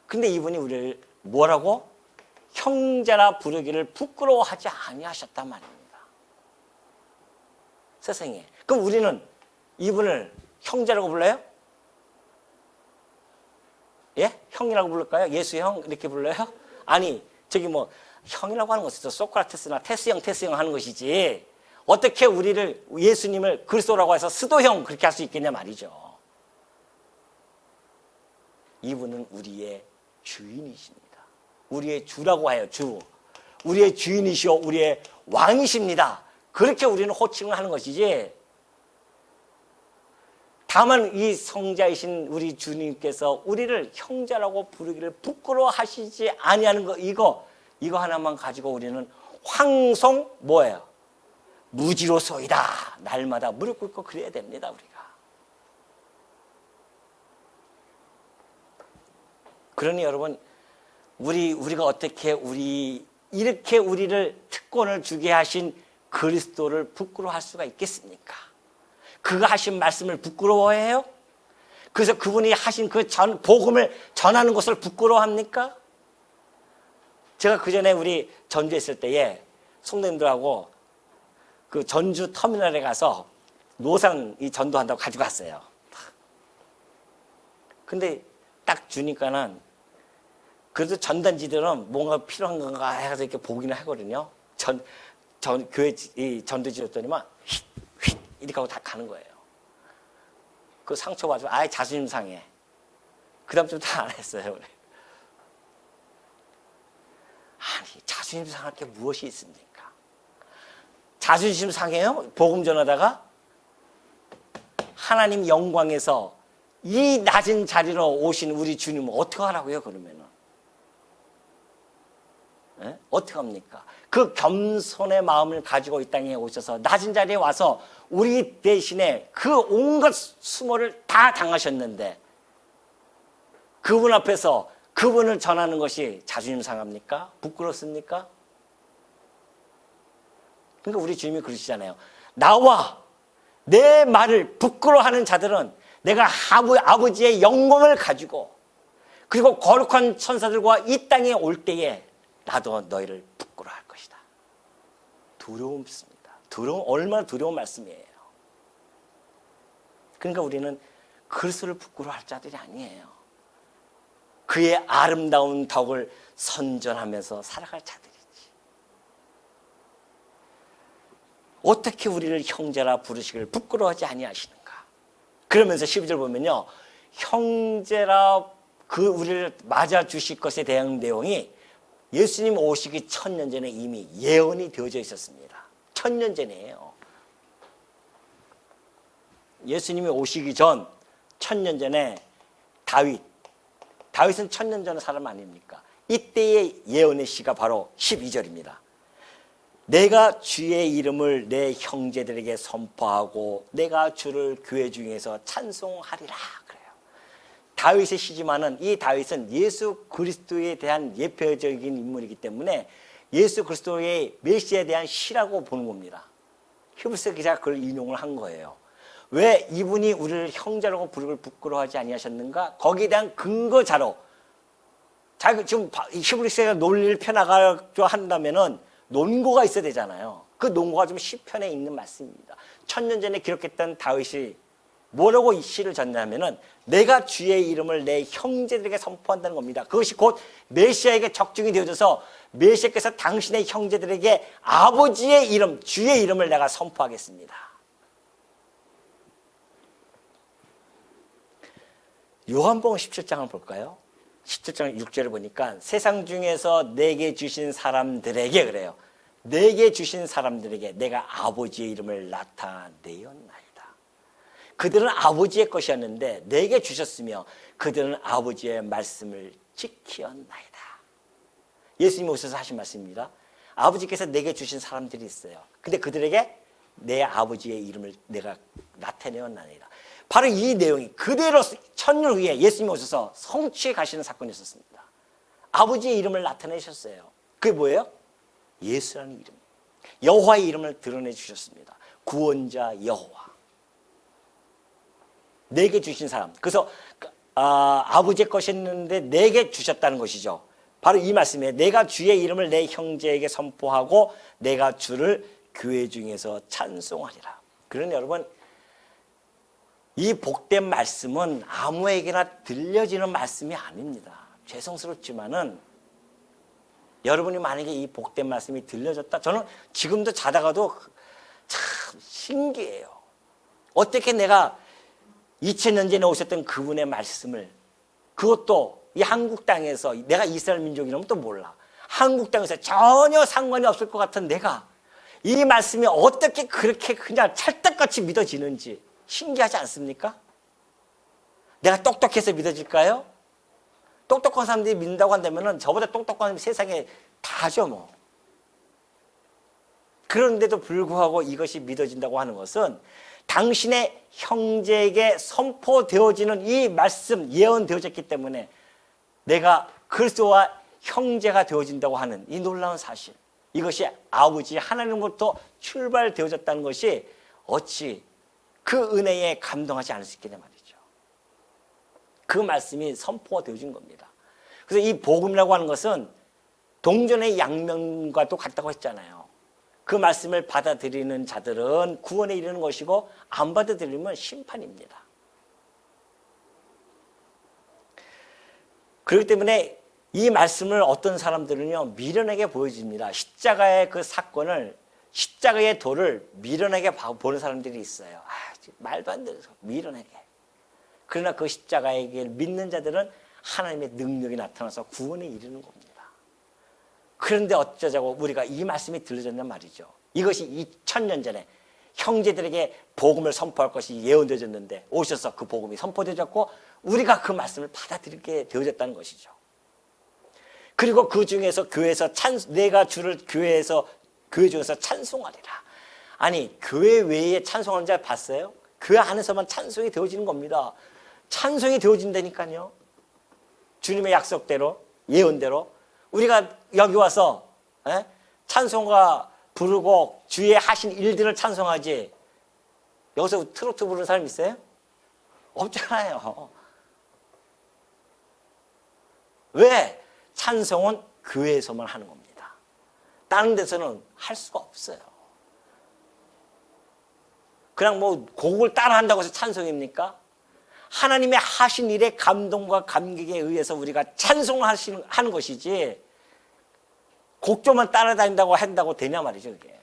A: 근데 이분이 우리를 뭐라고? 형제라 부르기를 부끄러워하지 아니하셨단 말입니다. 세상에. 그럼 우리는 이분을 형제라고 불러요? 예? 형이라고 부를까요? 예수 형 이렇게 불러요? 아니 저기 뭐 형이라고 하는 것은 소크라테스나 테스 형 하는 것이지 어떻게 우리를 예수님을 그리스도라고 해서 스도 형 그렇게 할 수 있겠냐 말이죠. 이분은 우리의 주인이십니다. 우리의 주라고 하여 주. 우리의 주인이시오 우리의 왕이십니다. 그렇게 우리는 호칭을 하는 것이지, 다만 이 성자이신 우리 주님께서 우리를 형제라고 부르기를 부끄러워하시지 아니하는 거, 이거 하나만 가지고 우리는 황송 뭐예요? 무지로소이다. 날마다 무릎 꿇고 그래야 됩니다. 그러니 여러분, 우리가 어떻게 이렇게 우리를 특권을 주게 하신 그리스도를 부끄러워할 수가 있겠습니까? 그가 하신 말씀을 부끄러워해요? 그래서 그분이 하신 그 복음을 전하는 것을 부끄러워합니까? 제가 그 전에 우리 전주에 있을 때에 성도님들하고 그 전주 터미널에 가서 노상 이 전도한다고 가지고 갔어요. 근데 딱 주니까는 그래도 전단지들은 뭔가 필요한 건가 해서 이렇게 보기는 하거든요. 교회 이 전도지 줬더니만 휙 이렇게 하고 다 가는 거예요. 그 상처 받으면 아예 자존심 상해. 그 다음 다 안 했어요. 아니, 자존심 상할 게 무엇이 있습니까? 자존심 상해요? 복음 전하다가 하나님 영광에서 이 낮은 자리로 오신 우리 주님은 어떻게 하라고요, 그러면은? 네? 어떻게 합니까? 그 겸손의 마음을 가지고 이 땅에 오셔서 낮은 자리에 와서 우리 대신에 그 온갖 수모를 다 당하셨는데 그분 앞에서 그분을 전하는 것이 자존심 상합니까? 부끄럽습니까? 그러니까 우리 주님이 그러시잖아요. 나와 내 말을 부끄러워하는 자들은 내가 아버지의 영광을 가지고 그리고 거룩한 천사들과 이 땅에 올 때에 나도 너희를 부끄러워할 것이다. 두려움입니다. 얼마나 두려운 말씀이에요. 그러니까 우리는 그리스도를 부끄러워할 자들이 아니에요. 그의 아름다운 덕을 선전하면서 살아갈 자들이지. 어떻게 우리를 형제라 부르시기를 부끄러워하지 아니하시는가? 그러면서 12절 보면요, 형제라 우리를 맞아 주실 것에 대한 내용이 예수님 오시기 1000년 전에 이미 예언이 되어져 있었습니다. 1000년 전이에요. 예수님이 오시기 전 1000년 전에 다윗은 1000년 전의 사람 아닙니까? 이때의 예언의 시가 바로 12절입니다. 내가 주의 이름을 내 형제들에게 선포하고 내가 주를 교회 중에서 찬송하리라 그래요. 다윗의 시지만은 이 다윗은 예수 그리스도에 대한 예표적인 인물이기 때문에 예수 그리스도의 메시아에 대한 시라고 보는 겁니다. 히브리서 기자가 그걸 인용을 한 거예요. 왜 이분이 우리를 형제라고 부르기를 부끄러워하지 아니하셨는가? 거기에 대한 근거 자료. 지금 히브리서가 논리를 펴나가려 한다면은 논거가 있어야 되잖아요. 그 논거가 좀 시편에 있는 말씀입니다. 1000년 전에 기록했던 다윗이 뭐라고 이 시를 전냐면은 내가 주의 이름을 내 형제들에게 선포한다는 겁니다. 그것이 곧 메시아에게 적중이 되어져서 메시아께서 당신의 형제들에게 아버지의 이름, 주의 이름을 내가 선포하겠습니다. 요한복음 17장을 볼까요? 17장 6절을 보니까 세상 중에서 내게 주신 사람들에게 그래요. 내게 주신 사람들에게 내가 아버지의 이름을 나타내었나이다. 그들은 아버지의 것이었는데 내게 주셨으며 그들은 아버지의 말씀을 지키었나이다. 예수님이 오셔서 하신 말씀입니다. 아버지께서 내게 주신 사람들이 있어요. 근데 그들에게 내 아버지의 이름을 내가 나타내었나이다. 바로 이 내용이 그대로 1000년 후에 예수님이 오셔서 성취해 가시는 사건이 있었습니다. 아버지의 이름을 나타내셨어요. 그게 뭐예요? 예수라는 이름. 여호와의 이름을 드러내 주셨습니다. 구원자 여호와. 내게 주신 사람. 그래서 아버지의 것이었는데 내게 주셨다는 것이죠. 바로 이 말씀에 내가 주의 이름을 내 형제에게 선포하고 내가 주를 교회 중에서 찬송하리라. 그러니 여러분, 이 복된 말씀은 아무에게나 들려지는 말씀이 아닙니다. 죄송스럽지만은 여러분이 만약에 이 복된 말씀이 들려졌다, 저는 지금도 자다가도 참 신기해요. 어떻게 내가 2000년 전에 오셨던 그분의 말씀을 그것도 이 한국 땅에서 내가 이스라엘 민족이라면 또 몰라. 한국 땅에서 전혀 상관이 없을 것 같은 내가 이 말씀이 어떻게 그렇게 그냥 찰떡같이 믿어지는지 신기하지 않습니까? 내가 똑똑해서 믿어질까요? 똑똑한 사람들이 믿는다고 한다면 저보다 똑똑한 사람이 세상에 다죠 뭐. 그런데도 불구하고 이것이 믿어진다고 하는 것은 당신의 형제에게 선포되어지는 이 말씀 예언되어졌기 때문에 내가 그리스도와 형제가 되어진다고 하는 이 놀라운 사실, 이것이 아버지 하나님으로부터 출발되어졌다는 것이 어찌 그 은혜에 감동하지 않을 수 있겠냐 말이죠. 그 말씀이 선포가 되어진 겁니다. 그래서 이 복음이라고 하는 것은 동전의 양면과도 같다고 했잖아요. 그 말씀을 받아들이는 자들은 구원에 이르는 것이고 안 받아들이면 심판입니다. 그렇기 때문에 이 말씀을 어떤 사람들은요 미련하게 보여집니다. 십자가의 그 사건을, 십자가의 도를 미련하게 보는 사람들이 있어요. 말도 안 되는 미련하게. 그러나 그 십자가의 길 믿는 자들은 하나님의 능력이 나타나서 구원에 이르는 겁니다. 그런데 어쩌자고 우리가 이 말씀이 들려졌냔 말이죠. 이것이 2000년 전에 형제들에게 복음을 선포할 것이 예언되어졌는데 오셔서 그 복음이 선포되어졌고 우리가 그 말씀을 받아들이게 되어졌다는 것이죠. 그리고 그 중에서 교회에서 내가 주를 교회 중에서 찬송하리라. 아니 교회 외에 찬송하는 자 봤어요? 교회 안에서만 찬송이 되어지는 겁니다. 찬송이 되어진다니까요. 주님의 약속대로, 예언대로 우리가 여기 와서 찬송가 부르고 주의 하신 일들을 찬송하지 여기서 트로트 부르는 사람 있어요? 없잖아요. 왜? 찬송은 교회에서만 하는 겁니다. 다른 데서는 할 수가 없어요. 그냥 뭐 곡을 따라 한다고 해서 찬송입니까? 하나님의 하신 일의 감동과 감격에 의해서 우리가 찬송을 하는 것이지 곡조만 따라다닌다고 한다고 되냐 말이죠. 그게.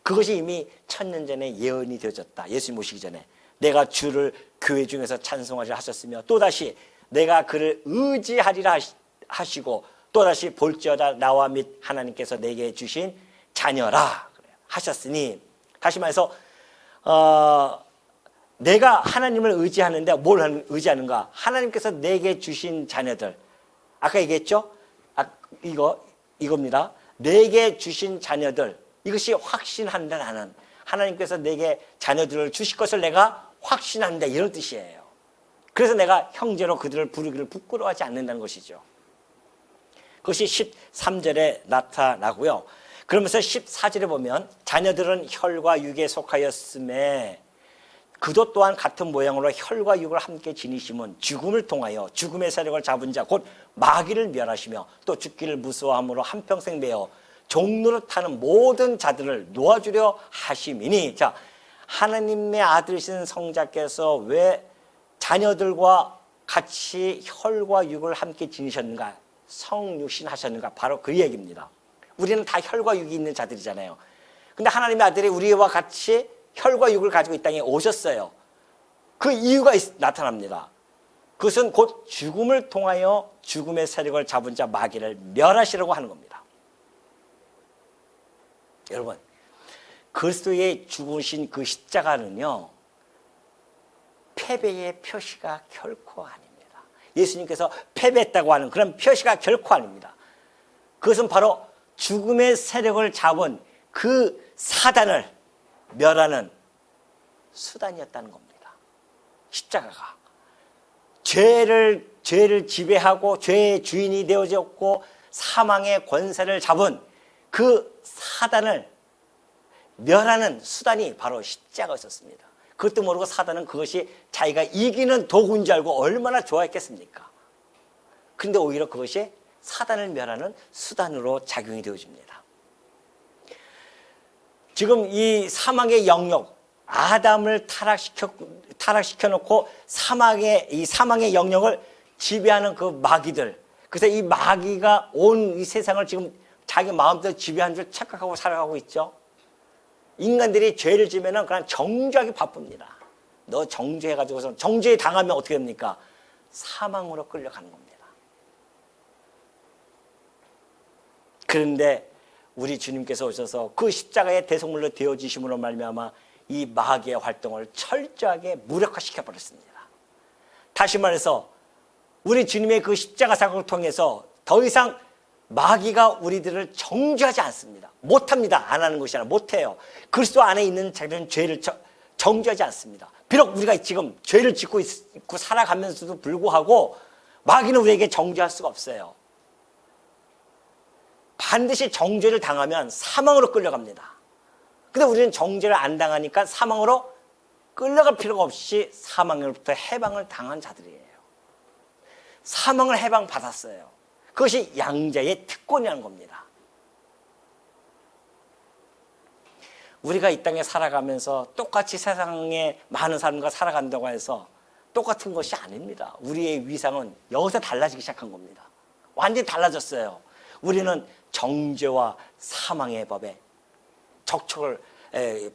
A: 그것이 이미 1000년 전에 예언이 되어졌다. 예수님 오시기 전에 내가 주를 교회 중에서 찬송하리라 하셨으며 또다시 내가 그를 의지하리라 하시고 또다시 볼지어다 나와 및 하나님께서 내게 주신 자녀라 하셨으니, 다시 말해서 내가 하나님을 의지하는데 뭘 의지하는가? 하나님께서 내게 주신 자녀들. 아까 얘기했죠? 이겁니다. 내게 주신 자녀들. 이것이 확신한다 나는. 하나님께서 내게 자녀들을 주실 것을 내가 확신한다 이런 뜻이에요. 그래서 내가 형제로 그들을 부르기를 부끄러워하지 않는다는 것이죠. 그것이 13절에 나타나고요. 그러면서 14절에 보면 자녀들은 혈과 육에 속하였음에 그도 또한 같은 모양으로 혈과 육을 함께 지니심은 죽음을 통하여 죽음의 세력을 잡은 자 곧 마귀를 멸하시며 또 죽기를 무서워함으로 한평생 매어 종노릇하는 모든 자들을 놓아주려 하심이니. 자, 하나님의 아들이신 성자께서 왜 자녀들과 같이 혈과 육을 함께 지니셨는가? 성육신 하셨는가? 바로 그 얘기입니다. 우리는 다 혈과 육이 있는 자들이잖아요. 근데 하나님의 아들이 우리와 같이 혈과 육을 가지고 이 땅에 오셨어요. 그 이유가 나타납니다. 그것은 곧 죽음을 통하여 죽음의 세력을 잡은 자 마귀를 멸하시려고 하는 겁니다. 여러분, 그리스도의 죽으신 그 십자가는요 패배의 표시가 결코 아닙니다. 예수님께서 패배했다고 하는 그런 표시가 결코 아닙니다. 그것은 바로 죽음의 세력을 잡은 그 사단을 멸하는 수단이었다는 겁니다. 십자가가 죄를 지배하고 죄의 주인이 되어졌고 사망의 권세를 잡은 그 사단을 멸하는 수단이 바로 십자가였었습니다. 그것도 모르고 사단은 그것이 자기가 이기는 도구인 줄 알고 얼마나 좋아했겠습니까? 그런데 오히려 그것이 사단을 멸하는 수단으로 작용이 되어집니다. 지금 이 사망의 영역, 아담을 타락시켜 놓고 이 사망의 영역을 지배하는 그 마귀들. 그래서 이 마귀가 온 이 세상을 지금 자기 마음대로 지배하는 줄 착각하고 살아가고 있죠. 인간들이 죄를 지으면 그냥 정죄하기 바쁩니다. 너 정죄해가지고서 정죄에 당하면 어떻게 됩니까? 사망으로 끌려가는 겁니다. 그런데 우리 주님께서 오셔서 그 십자가의 대속물로 되어지심으로 말미암아 이 마귀의 활동을 철저하게 무력화시켜 버렸습니다. 다시 말해서 우리 주님의 그 십자가 사건을 통해서 더 이상 마귀가 우리들을 정죄하지 않습니다. 못합니다. 안 하는 것이 아니라 못해요. 그리스도 안에 있는 자들은 죄를 정죄하지 않습니다. 비록 우리가 지금 죄를 짓고 있고 살아가면서도 불구하고 마귀는 우리에게 정죄할 수가 없어요. 반드시 정죄를 당하면 사망으로 끌려갑니다. 근데 우리는 정죄를 안 당하니까 사망으로 끌려갈 필요가 없이 사망으로부터 해방을 당한 자들이에요. 사망을 해방받았어요. 그것이 양자의 특권이라는 겁니다. 우리가 이 땅에 살아가면서 똑같이 세상에 많은 사람과 살아간다고 해서 똑같은 것이 아닙니다. 우리의 위상은 여기서 달라지기 시작한 겁니다. 완전히 달라졌어요. 우리는 정죄와 사망의 법에 적촉을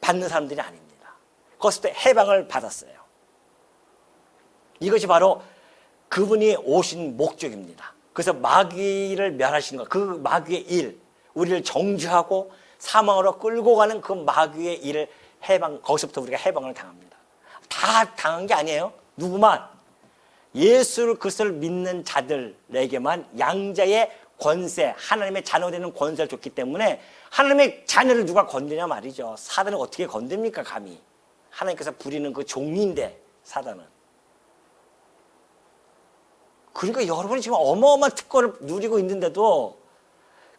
A: 받는 사람들이 아닙니다. 그것을 해방을 받았어요. 이것이 바로 그분이 오신 목적입니다. 그래서 마귀를 멸하시는 것, 그 마귀의 일, 우리를 정죄하고 사망으로 끌고 가는 그 마귀의 일을 거기서부터 우리가 해방을 당합니다. 다 당한 게 아니에요. 누구만 예수 그리스도를 믿는 자들에게만 양자의 권세, 하나님의 자녀되는 권세를 줬기 때문에 하나님의 자녀를 누가 건드냐 말이죠. 사단은 어떻게 건듭니까 감히. 하나님께서 부리는 그 종인데 사단은. 그러니까 여러분이 지금 어마어마한 특권을 누리고 있는데도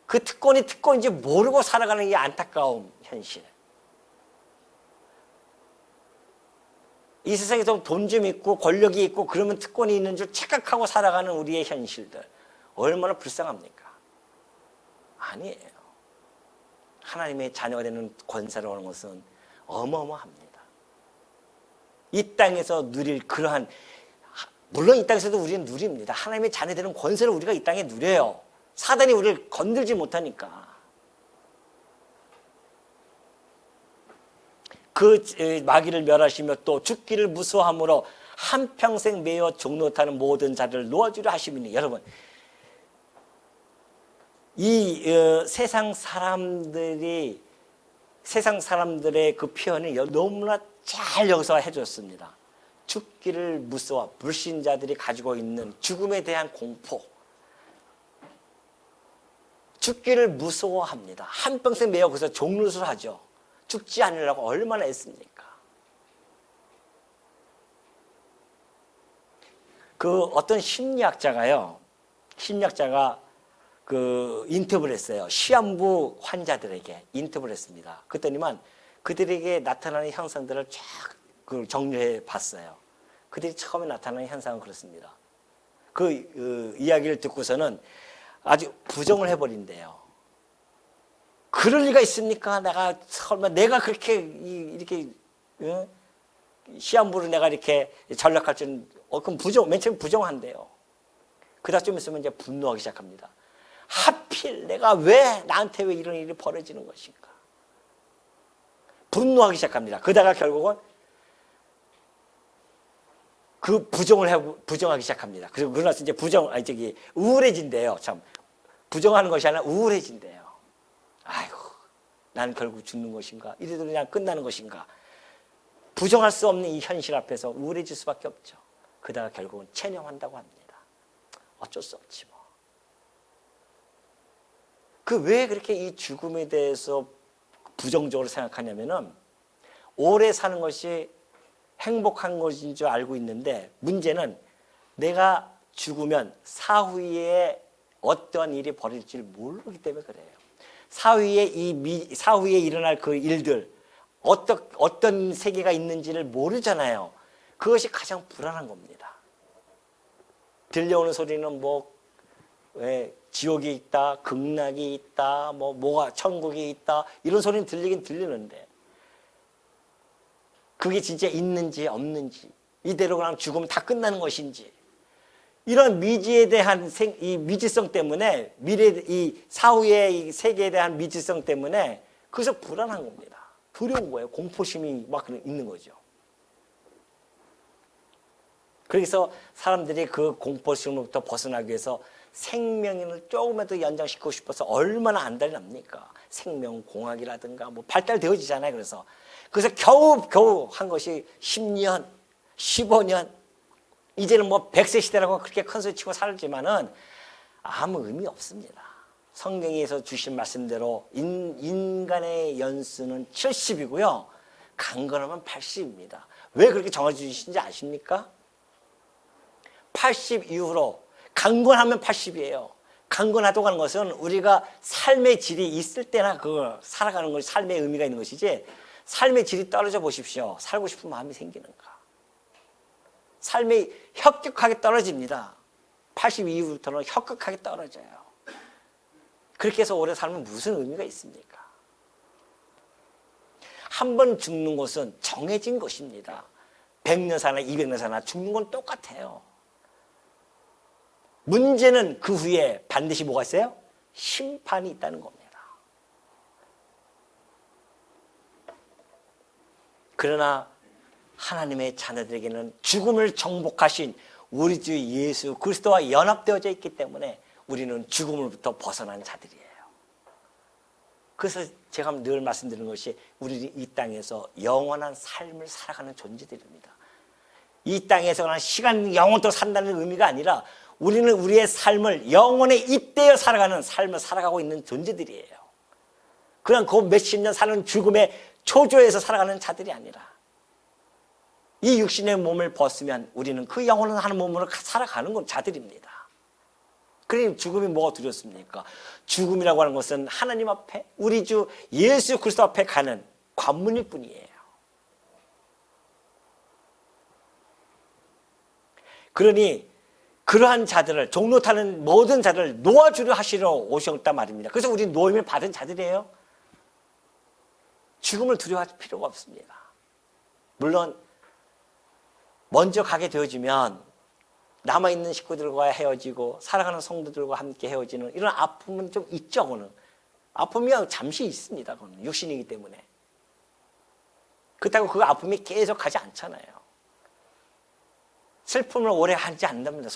A: 그 특권이 특권인지 모르고 살아가는 게 안타까운 현실. 이 세상에서 돈 좀 있고 권력이 있고 그러면 특권이 있는 줄 착각하고 살아가는 우리의 현실들. 얼마나 불쌍합니까? 아니에요. 하나님의 자녀가 되는 권세라고 하는 것은 어마어마합니다. 이 땅에서 누릴 그러한, 물론 이 땅에서도 우리는 누립니다. 하나님의 자녀 되는 권세를 우리가 이 땅에 누려요. 사단이 우리를 건들지 못하니까. 그 마귀를 멸하시며 또 죽기를 무서워함으로 한평생 매여 종노릇하는 모든 자를 놓아주려 하심이니. 여러분, 이 세상 사람들의 그 표현이 너무나 잘 여기서 해줬습니다. 죽기를 무서워, 불신자들이 가지고 있는 죽음에 대한 공포, 죽기를 무서워합니다. 한평생 매여 거기서 종노릇을 하죠. 죽지 않으려고 얼마나 애씁니까? 그 어떤 심리학자가 그 인터뷰를 했어요. 시한부 환자들에게 인터뷰를 했습니다. 그랬더니만 그들에게 나타나는 현상들을 쫙 정리해 봤어요. 그들이 처음에 나타나는 현상은 그렇습니다. 그 이야기를 듣고서는 아주 부정을 해버린대요. 그럴 리가 있습니까? 설마 내가 그렇게 이렇게 시한부를 내가 이렇게 전락할 줄은, 그럼 맨 처음에 부정한대요. 그다음 좀 있으면 이제 분노하기 시작합니다. 하필 나한테 왜 이런 일이 벌어지는 것인가? 분노하기 시작합니다. 그러다가 결국은 그 부정하기 시작합니다. 그리고 그러나서 이제 우울해진대요. 참, 부정하는 것이 아니라 우울해진대요. 아이고, 나는 결국 죽는 것인가? 이래도 그냥 끝나는 것인가? 부정할 수 없는 이 현실 앞에서 우울해질 수밖에 없죠. 그러다가 결국은 체념한다고 합니다. 어쩔 수 없지 뭐. 왜 그렇게 이 죽음에 대해서 부정적으로 생각하냐면은, 오래 사는 것이 행복한 것인 줄 알고 있는데, 문제는 내가 죽으면 사후에 어떠한 일이 벌어질지 모르기 때문에 그래요. 사후에 일어날 그 일들, 어떤 세계가 있는지를 모르잖아요. 그것이 가장 불안한 겁니다. 들려오는 소리는 지옥이 있다, 극락이 있다, 뭐가 천국이 있다, 이런 소리는 들리긴 들리는데, 그게 진짜 있는지 없는지, 이대로 그냥 죽으면 다 끝나는 것인지, 이런 미지에 대한 이 미지성 때문에, 이 사후의 이 세계에 대한 미지성 때문에 그래서 불안한 겁니다. 두려운 거예요. 공포심이 막 있는 거죠. 그래서 사람들이 그 공포심으로부터 벗어나기 위해서 생명을 조금이라도 연장시키고 싶어서 얼마나 안달이 납니까? 생명공학이라든가 뭐 발달되어지잖아요. 그래서 겨우 한 것이 10년, 15년, 이제는 뭐 100세 시대라고 그렇게 큰 소리 치고 살지만은 아무 의미 없습니다. 성경에서 주신 말씀대로 인간의 연수는 70이고요. 강건하면 80입니다. 왜 그렇게 정해주신지 아십니까? 80 이후로 강건하면 80이에요. 강건하다고 하는 것은 우리가 삶의 질이 있을 때나 그 살아가는 것이 삶의 의미가 있는 것이지, 삶의 질이 떨어져 보십시오. 살고 싶은 마음이 생기는가? 삶이 혁격하게 떨어집니다. 80 이후부터는 혁격하게 떨어져요. 그렇게 해서 오래 살면 무슨 의미가 있습니까? 한 번 죽는 것은 정해진 것입니다. 100년 사나 200년 사나 죽는 건 똑같아요. 문제는 그 후에 반드시 뭐가 있어요? 심판이 있다는 겁니다. 그러나 하나님의 자녀들에게는 죽음을 정복하신 우리 주 예수 그리스도와 연합되어져 있기 때문에 우리는 죽음으로부터 벗어난 자들이에요. 그래서 제가 늘 말씀드리는 것이, 우리 이 땅에서 영원한 삶을 살아가는 존재들입니다. 이 땅에서 그냥 시간 영원토록 산다는 의미가 아니라 우리는 우리의 삶을 영원에 잇대어 살아가는 삶을 살아가고 있는 존재들이에요. 그냥 그 몇십 년 사는 죽음의 초조에서 살아가는 자들이 아니라, 이 육신의 몸을 벗으면 우리는 그 영원한 한 몸으로 살아가는 건 자들입니다. 그러니 죽음이 뭐가 두렵습니까? 죽음이라고 하는 것은 하나님 앞에, 우리 주 예수 그리스도 앞에 가는 관문일 뿐이에요. 그러니 그러한 자들을, 종로 타는 모든 자들을 놓아주려 하시러 오셨단 말입니다. 그래서 우리는 노임을 받은 자들이에요. 죽음을 두려워할 필요가 없습니다. 물론 먼저 가게 되어지면 남아있는 식구들과 헤어지고 살아가는 성도들과 함께 헤어지는 이런 아픔은 좀 있죠. 그거는 아픔이 잠시 있습니다. 그거는 육신이기 때문에. 그렇다고 그 아픔이 계속 가지 않잖아요. 슬픔을 오래 하지 않는답니다.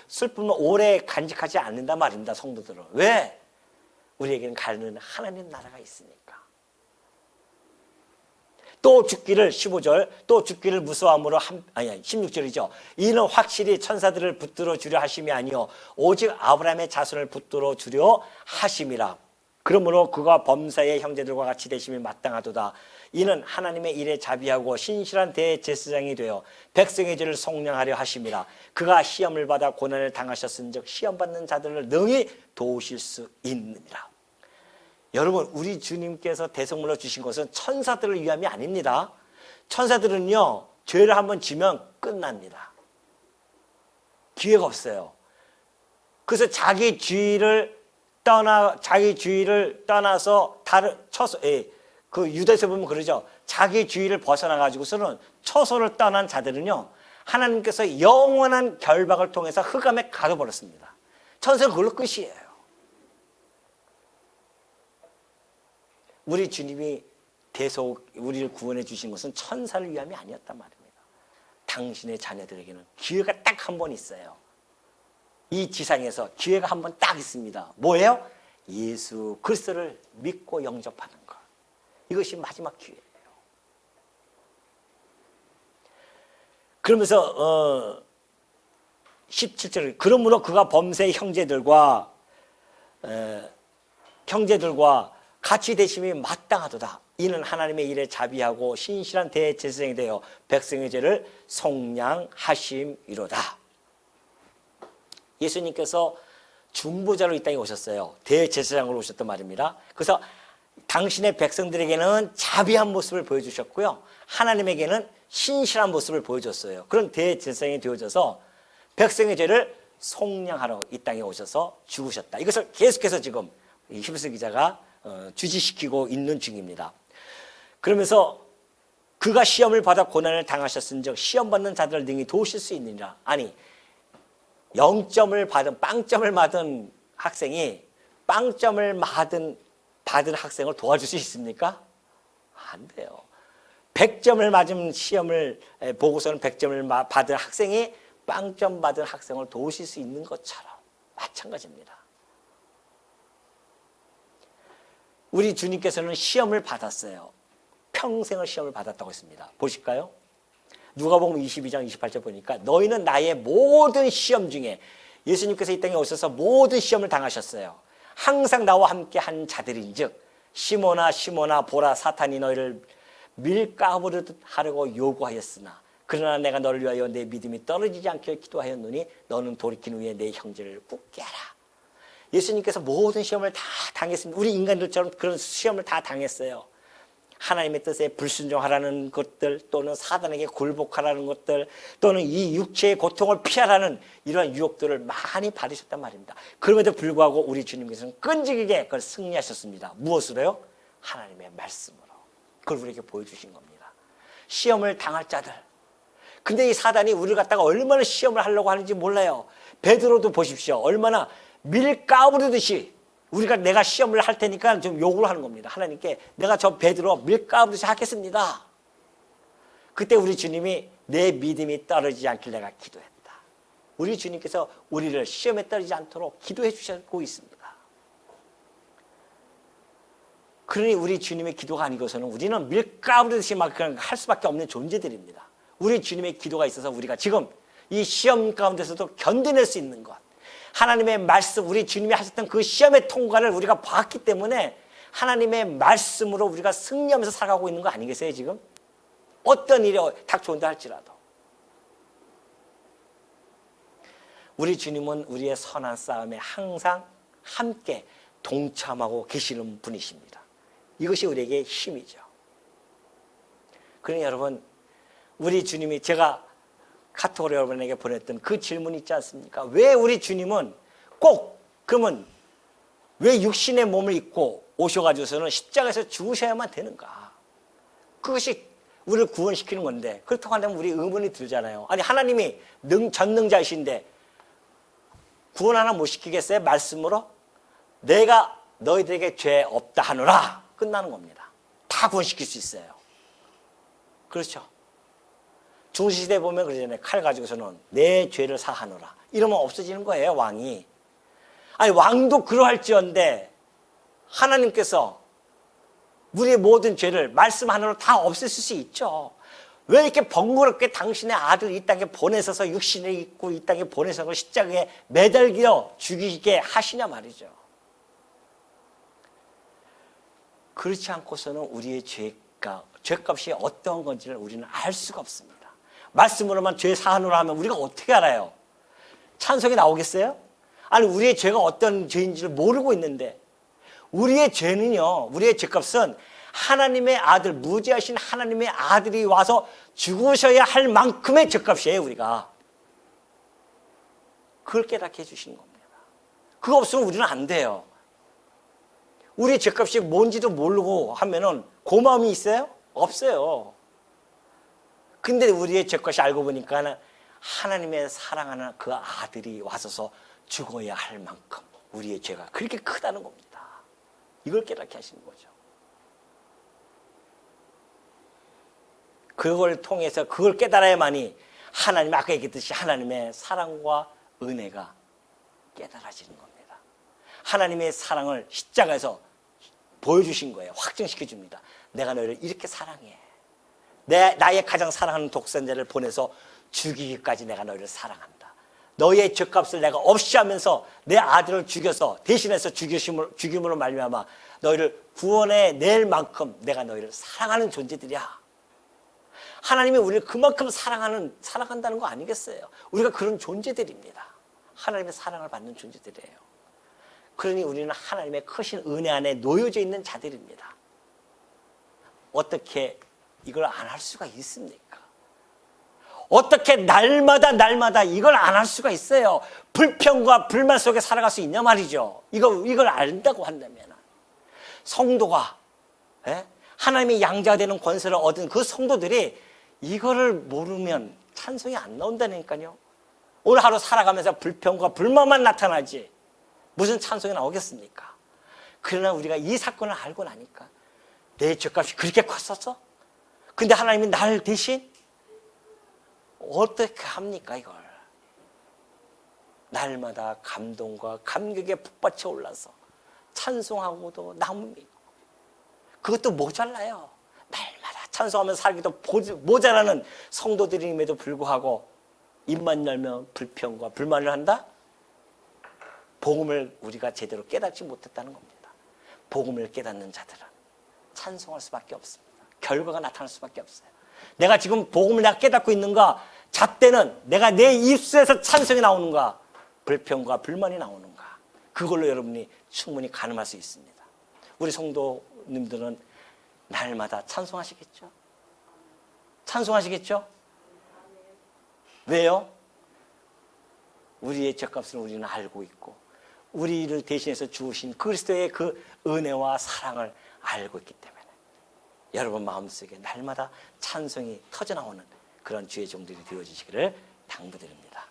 A: 슬픔을 오래 간직하지 않는단 말입니다. 성도들은. 왜? 우리에게는 가는 하나님 나라가 있으니까. 또 죽기를, 15절, 또 죽기를 무서워함으로 16절이죠. 이는 확실히 천사들을 붙들어 주려 하심이 아니요 오직 아브라함의 자손을 붙들어 주려 하심이라. 그러므로 그가 범사의 형제들과 같이 되심이 마땅하도다. 이는 하나님의 일에 자비하고 신실한 대제사장이 되어 백성의 죄를 속량하려 하심이라. 그가 시험을 받아 고난을 당하셨은즉 시험받는 자들을 능히 도우실 수 있느니라. 여러분, 우리 주님께서 대성물로 주신 것은 천사들을 위함이 아닙니다. 천사들은요, 죄를 한번 지면 끝납니다. 기회가 없어요. 그래서 자기 주의를 떠나서 그 유다에서 보면 그러죠. 자기 주의를 벗어나 가지고서는 처소를 떠난 자들은요, 하나님께서 영원한 결박을 통해서 흑암에 가둬버렸습니다. 천사는 그걸로 끝이에요. 우리 주님이 우리를 구원해 주신 것은 천사를 위함이 아니었단 말입니다. 당신의 자녀들에게는 기회가 딱 한 번 있어요. 이 지상에서 기회가 한 번 딱 있습니다. 뭐예요? 예수 그리스도를 믿고 영접하는 것. 이것이 마지막 기회예요. 그러면서 17절, 그러므로 그가 범사의 형제들과 같이 되심이 마땅하도다. 이는 하나님의 일에 자비하고 신실한 대제사장이 되어 백성의 죄를 속량하심이로다. 예수님께서 중보자로 이 땅에 오셨어요. 대제사장으로 오셨단 말입니다. 그래서 당신의 백성들에게는 자비한 모습을 보여주셨고요, 하나님에게는 신실한 모습을 보여줬어요. 그런 대제사장이 되어져서 백성의 죄를 속량하러 이 땅에 오셔서 죽으셨다. 이것을 계속해서 지금 히브리서 기자가 주지시키고 있는 중입니다. 그러면서 그가 시험을 받아 고난을 당하셨은즉 시험 받는 자들을 능히 도우실 수 있느니라. 아니, 0점을 받은, 빵점을 받은 학생이 빵점을 받은 학생을 도와줄 수 있습니까? 안 돼요. 100점을 맞은 시험을 보고서는 100점을 받은 학생이 빵점 받은 학생을 도우실 수 있는 것처럼 마찬가지입니다. 우리 주님께서는 시험을 받았어요. 평생을 시험을 받았다고 했습니다. 보실까요? 누가복음 22장 28절 보니까 너희는 나의 모든 시험 중에, 예수님께서 이 땅에 오셔서 모든 시험을 당하셨어요. 항상 나와 함께 한 자들인즉 시몬아 시몬아 보라 사탄이 너희를 밀가부르듯 하려고 요구하였으나 그러나 내가 너를 위하여 내 믿음이 떨어지지 않게 기도하였노니 너는 돌이킨 후에 내 형제를 굳게 하라. 예수님께서 모든 시험을 다 당했습니다. 우리 인간들처럼 그런 시험을 다 당했어요. 하나님의 뜻에 불순종하라는 것들, 또는 사단에게 굴복하라는 것들, 또는 이 육체의 고통을 피하라는 이런 유혹들을 많이 받으셨단 말입니다. 그럼에도 불구하고 우리 주님께서는 끈질기게 그걸 승리하셨습니다. 무엇으로요? 하나님의 말씀으로. 그걸 우리에게 보여주신 겁니다. 시험을 당할 자들. 근데 이 사단이 우리를 갖다가 얼마나 시험을 하려고 하는지 몰라요. 베드로도 보십시오. 얼마나 밀가부르듯이 내가 시험을 할 테니까 좀 요구를 하는 겁니다. 하나님께 내가 저 베드로 밀가부르듯이 하겠습니다. 그때 우리 주님이 내 믿음이 떨어지지 않길 내가 기도했다. 우리 주님께서 우리를 시험에 떨어지지 않도록 기도해 주시고 있습니다. 그러니 우리 주님의 기도가 아니고서는 우리는 밀가부르듯이 막 그냥 할 수밖에 없는 존재들입니다. 우리 주님의 기도가 있어서 우리가 지금 이 시험 가운데서도 견뎌낼 수 있는 것, 하나님의 말씀, 우리 주님이 하셨던 그 시험의 통과를 우리가 봤기 때문에 하나님의 말씀으로 우리가 승리하면서 살아가고 있는 거 아니겠어요 지금? 어떤 일이 닥쳐온다 할지라도 우리 주님은 우리의 선한 싸움에 항상 함께 동참하고 계시는 분이십니다. 이것이 우리에게 힘이죠. 그러니 여러분, 우리 주님이, 제가 카톡으로 여러분에게 보냈던 그 질문 있지 않습니까? 왜 우리 주님은 꼭, 그러면 왜 육신의 몸을 입고 오셔가지고서는 십자가에서 죽으셔야만 되는가? 그것이 우리를 구원시키는 건데, 그렇다고 한다면 우리 의문이 들잖아요. 아니, 하나님이 전능자이신데 구원 하나 못 시키겠어요? 말씀으로? 내가 너희들에게 죄 없다 하노라. 끝나는 겁니다. 다 구원시킬 수 있어요. 그렇죠? 중시시대에 보면 그러잖아요. 칼 가지고서는 내 죄를 사하노라. 이러면 없어지는 거예요, 왕이. 아니, 왕도 그러할지언데 하나님께서 우리의 모든 죄를 말씀 하나로 다 없애실 수 있죠. 왜 이렇게 번거롭게 당신의 아들 이 땅에 보내셔서 육신을 입고 이 땅에 보내셔서 십자가에 매달려 죽이게 하시냐 말이죠. 그렇지 않고서는 우리의 죄값이 어떤 건지를 우리는 알 수가 없습니다. 말씀으로만 죄 사하노라 하면 우리가 어떻게 알아요? 찬송이 나오겠어요? 아니, 우리의 죄가 어떤 죄인지를 모르고 있는데, 우리의 죄는요, 우리의 죄값은 하나님의 아들, 무지하신 하나님의 아들이 와서 죽으셔야 할 만큼의 죄값이에요, 우리가. 그걸 깨닫게 해주시는 겁니다. 그거 없으면 우리는 안 돼요. 우리의 죄값이 뭔지도 모르고 하면은 고마움이 있어요? 없어요. 근데 우리의 죄값이 알고 보니까 하나님의 사랑하는 그 아들이 와서서 죽어야 할 만큼 우리의 죄가 그렇게 크다는 겁니다. 이걸 깨닫게 하시는 거죠. 그걸 통해서 그걸 깨달아야만이 하나님, 아까 얘기했듯이 하나님의 사랑과 은혜가 깨달아지는 겁니다. 하나님의 사랑을 십자가에서 보여주신 거예요. 확증시켜 줍니다. 내가 너희를 이렇게 사랑해. 나의 가장 사랑하는 독생자를 보내서 죽이기까지 내가 너희를 사랑한다. 너희의 죄값을 내가 없이 하면서 내 아들을 죽여서 대신해서 죽임으로 말미암아 너희를 구원해 낼 만큼 내가 너희를 사랑하는 존재들이야. 하나님이 우리를 그만큼 사랑한다는 거 아니겠어요? 우리가 그런 존재들입니다. 하나님의 사랑을 받는 존재들이에요. 그러니 우리는 하나님의 크신 은혜 안에 놓여져 있는 자들입니다. 어떻게 이걸 안 할 수가 있습니까? 어떻게 날마다 이걸 안 할 수가 있어요? 불평과 불만 속에 살아갈 수 있냐 말이죠. 이걸 안다고 한다면 성도가 하나님의 양자가 되는 권세를 얻은 그 성도들이 이거를 모르면 찬송이 안 나온다니까요. 오늘 하루 살아가면서 불평과 불만만 나타나지 무슨 찬송이 나오겠습니까? 그러나 우리가 이 사건을 알고 나니까 내 죄값이 그렇게 컸었어? 근데 하나님이 날 대신 어떻게 합니까 이걸? 날마다 감동과 감격에 북받쳐 올라서 찬송하고도 남음이고 그것도 모자라요. 날마다 찬송하면서 살기도 모자라는 성도들임에도 불구하고 입만 열면 불평과 불만을 한다? 복음을 우리가 제대로 깨닫지 못했다는 겁니다. 복음을 깨닫는 자들은 찬송할 수밖에 없습니다. 결과가 나타날 수밖에 없어요. 내가 지금 복음을 내가 깨닫고 있는가? 잣대는 내가 내 입술에서 찬송이 나오는가? 불평과 불만이 나오는가? 그걸로 여러분이 충분히 가늠할 수 있습니다. 우리 성도님들은 날마다 찬송하시겠죠? 찬송하시겠죠? 왜요? 우리의 죗값을 우리는 알고 있고 우리를 대신해서 주신 그리스도의 그 은혜와 사랑을 알고 있기 때문에 여러분 마음속에 날마다 찬송이 터져나오는 그런 주의 종들이 되어주시기를 당부드립니다.